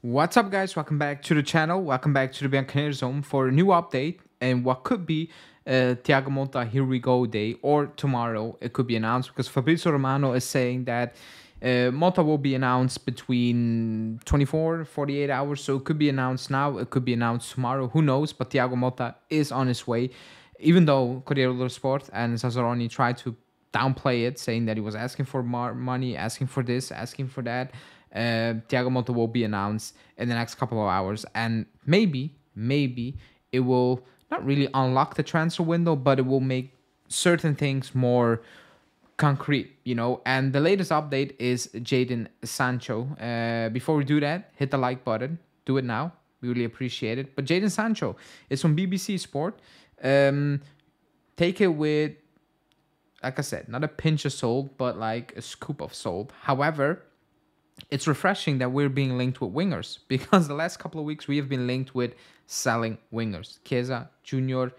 What's up, guys? Welcome back to the channel. Welcome back to the Bianconeri zone for a new update and what could be THIAGO MOTTA Here We Go day, or tomorrow it could be announced, because Fabrizio Romano is saying that MOTTA will be announced between 24 48 hours, so it could be announced now, it could be announced tomorrow, who knows. But THIAGO MOTTA is on his way, even though Corriere dello Sport and Zazzaroni tried to downplay it, saying that he was asking for more money, asking for this, asking for that. THIAGO MOTTA will be announced in the next couple of hours, and maybe it will not really unlock the transfer window, but it will make certain things more concrete, you know. And the latest update is Jadon Sancho. Before we do that, hit the like button. Do it now. We really appreciate it. But Jadon Sancho is from BBC Sport. Take it with, like I said, not a pinch of salt, but like a scoop of salt. However, it's refreshing that we're being linked with wingers, because the last couple of weeks we have been linked with selling wingers. Chiesa, Junior,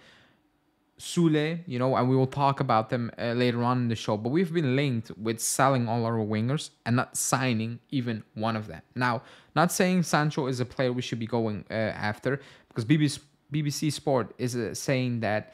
Sule, you know, and we will talk about them later on in the show. But we've been linked with selling all our wingers and not signing even one of them. Now, not saying Sancho is a player we should be going after, because BBC Sport is saying that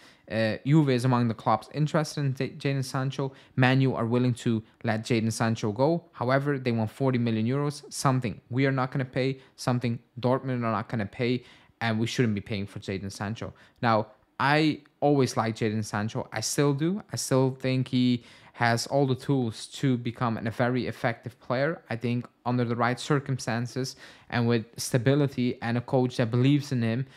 Juve is among the clubs interested in Jadon Sancho. Man U are willing to let Jadon Sancho go. However, they want 40 million euros, something we are not going to pay, something Dortmund are not going to pay, and we shouldn't be paying for Jadon Sancho. Now, I always like Jadon Sancho. I still do. I still think he has all the tools to become a very effective player. I think under the right circumstances and with stability and a coach that believes in him,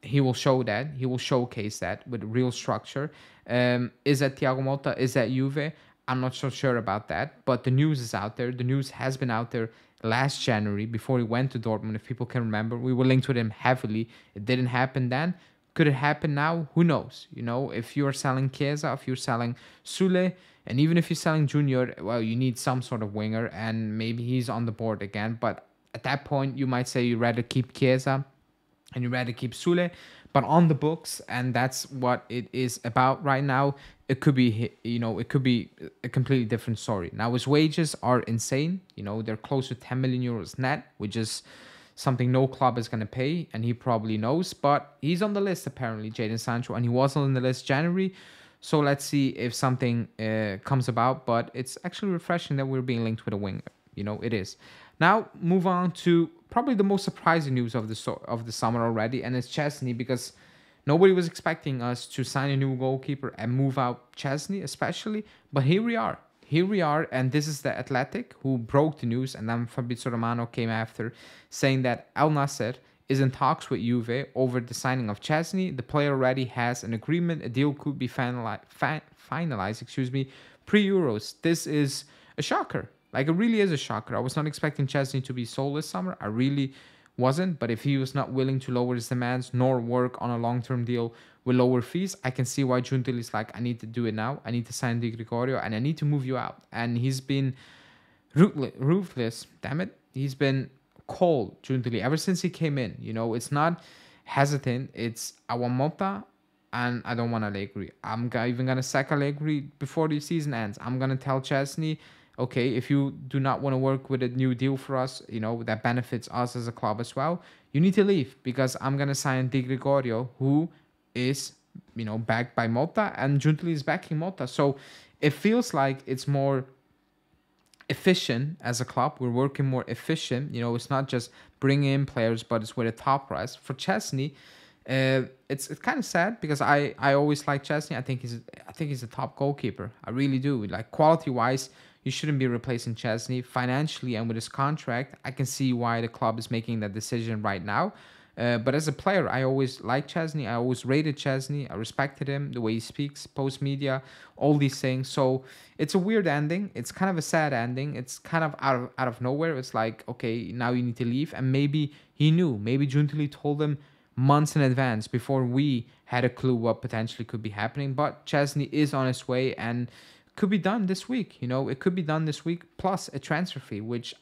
he will show that. He will showcase that with real structure. Is that THIAGO MOTTA? Is that Juve? I'm not so sure about that, but the news is out there. The news has been out there last January before he went to Dortmund, if people can remember. We were linked with him heavily. It didn't happen then. Could it happen now? Who knows? You know, if you're selling Chiesa, if you're selling Sule, and even if you're selling Junior, well, you need some sort of winger, and maybe he's on the board again. But at that point, you might say you'd rather keep Chiesa and you'd rather keep Sule. But on the books, and that's what it is about right now, it could be, you know, it could be a completely different story. Now, his wages are insane. You know, they're close to 10 million euros net, which is something no club is going to pay, and he probably knows. But he's on the list, apparently, Jadon Sancho, and he was on the list January. So let's see if something comes about. But it's actually refreshing that we're being linked with a winger. You know, it is. Now, move on to probably the most surprising news of the summer already, and it's Chesney, because nobody was expecting us to sign a new goalkeeper and move out Chesney, especially. But here we are. Here we are, and this is the Athletic who broke the news, and then Fabrizio Romano came after, saying that Al Nassr is in talks with Juve over the signing of Chesney. The player already has an agreement. A deal could be finalized, pre-Euros. This is a shocker. Like, it really is a shocker. I was not expecting Chesney to be sold this summer. I really wasn't. But if he was not willing to lower his demands nor work on a long-term deal with lower fees, I can see why Giuntoli is like, I need to do it now. I need to sign Di Gregorio, and I need to move you out. And he's been ruthless. Damn it. He's been cold, Giuntoli, ever since he came in. You know, it's not hesitant. It's, I want MOTTA, and I don't want Allegri. I'm even going to sack Allegri before the season ends. I'm going to tell Chesney, okay, if you do not want to work with a new deal for us, you know, that benefits us as a club as well, you need to leave, because I'm going to sign Di Gregorio, who is, you know, backed by MOTTA, and Giuntoli is backing MOTTA. So it feels like it's more efficient as a club. We're working more efficient. You know, it's not just bringing in players, but it's with a top price. For Chesney, it's kind of sad, because I always like Chesney. I think he's a top goalkeeper. I really do. Like, quality wise, you shouldn't be replacing Chesney. Financially and with his contract, I can see why the club is making that decision right now. But as a player, I always liked Chesney. I always rated Chesney. I respected him, the way he speaks, post-media, all these things. So it's a weird ending. It's kind of a sad ending. It's kind of out of nowhere. It's like, okay, now you need to leave. And maybe he knew. Maybe Giuntoli told him months in advance, before we had a clue what potentially could be happening. But Chesney is on his way, and could be done this week. You know, it could be done this week, plus a transfer fee, which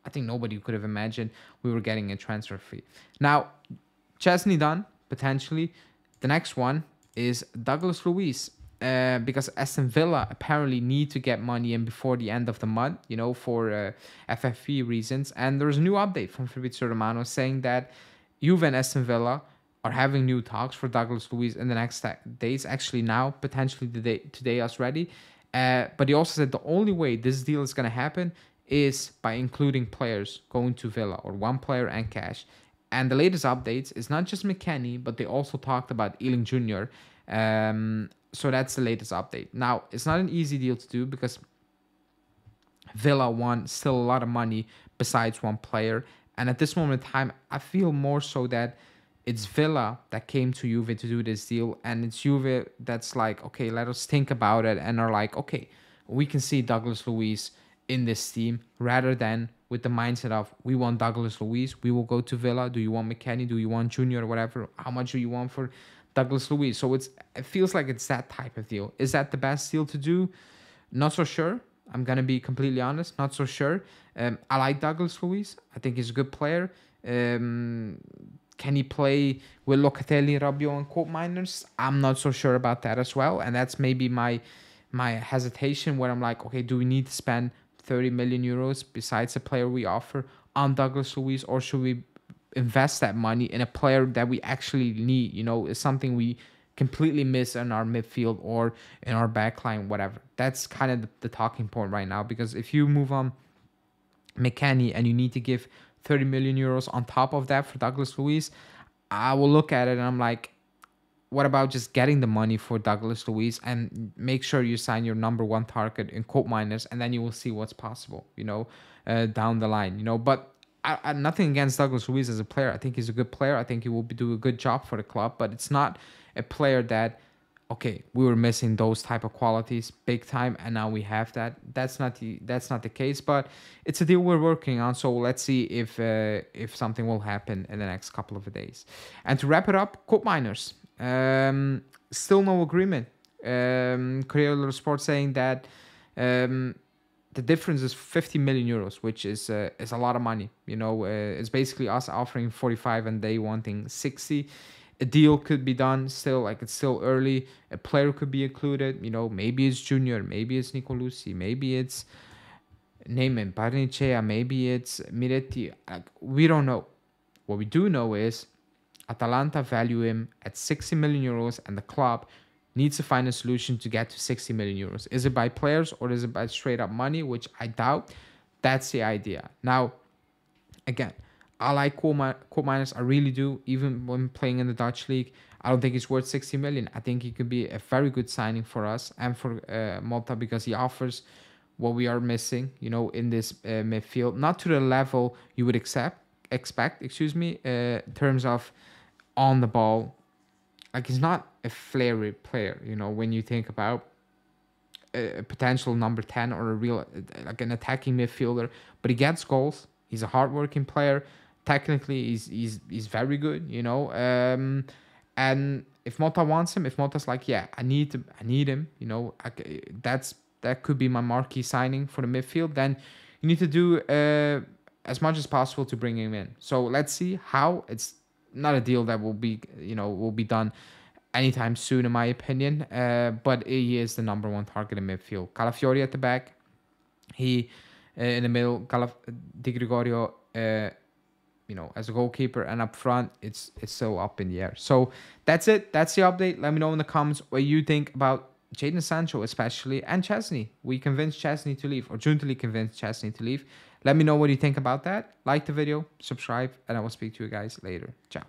I think nobody could have imagined we were getting a transfer fee. Now, Chesney done, potentially. The next one is Douglas Luiz. because Aston Villa apparently need to get money in before the end of the month, for FFP reasons. And there's a new update from Fabrizio Romano saying that Juve and Aston Villa are having new talks for Douglas Luiz in the next days. Actually, now potentially today already. But he also said the only way this deal is going to happen is by including players going to Villa, or one player and cash. And the latest updates is not just McKennie, but they also talked about Ealing Jr. So that's the latest update. Now, it's not an easy deal to do because Villa want still a lot of money besides one player. And at this moment in time, I feel more so that it's Villa that came to Juve to do this deal. And it's Juve that's like, okay, let us think about it. And are like, okay, we can see Douglas Luiz in this team, rather than with the mindset of, we want Douglas Luiz, we will go to Villa. Do you want McKennie? Do you want Junior or whatever? How much do you want for Douglas Luiz? So it feels like it's that type of deal. Is that the best deal to do? Not so sure. I'm going to be completely honest. Not so sure. I like Douglas Luiz. I think he's a good player. Can he play with Locatelli, Rabiot, and Colt Miners? I'm not so sure about that as well. And that's maybe my hesitation, where I'm like, okay, do we need to spend 30 million euros besides the player we offer on Douglas Luiz, or should we invest that money in a player that we actually need, is something we completely miss in our midfield or in our backline, whatever. That's kind of the talking point right now, because if you move on McKennie and you need to give 30 million euros on top of that for Douglas Luiz, I will look at it and I'm like, what about just getting the money for Douglas Luiz and make sure you sign your number one target in Colt Miners, and then you will see what's possible, down the line, But I nothing against Douglas Luiz as a player. I think he's a good player. I think he will do a good job for the club, but it's not a player that, okay, we were missing those type of qualities big time, and now we have that. That's not the case, but it's a deal we're working on. So let's see if something will happen in the next couple of days. And to wrap it up, Colt Miners. Still no agreement. Corriere dello Sport saying that the difference is 50 million euros, which is a lot of money. It's basically us offering 45 and they wanting 60. A deal could be done still, like it's still early. A player could be included. Maybe it's Junior, maybe it's Nicolucci, maybe it's Neyman, Barnechea, maybe it's Miretti. We don't know. What we do know is Atalanta value him at 60 million euros, and the club needs to find a solution to get to 60 million euros. Is it by players or is it by straight up money, which I doubt? That's the idea. Now, again, I like Colt Miners. I really do. Even when playing in the Dutch league, I don't think he's worth 60 million. I think he could be a very good signing for us and for MOTTA, because he offers what we are missing, in this midfield. Not to the level you would expect, in terms of on the ball. Like, he's not a flary player, when you think about a potential number 10 or a real, like an attacking midfielder, but he gets goals. He's a hardworking player. Technically, he's very good, and if MOTTA wants him, if MOTTA's like, yeah, I need him, that could be my marquee signing for the midfield, then you need to do as much as possible to bring him in. So let's see how. It's not a deal that will be done anytime soon, in my opinion. But he is the number one target in midfield. Calafiori at the back. He in the middle. Di Gregorio, as a goalkeeper, and up front, it's so up in the air. So that's it. That's the update. Let me know in the comments what you think about Jadon Sancho, especially, and Chesney. We convinced Chesney to leave, or Juntally convinced Chesney to leave. Let me know what you think about that. Like the video, subscribe, and I will speak to you guys later. Ciao.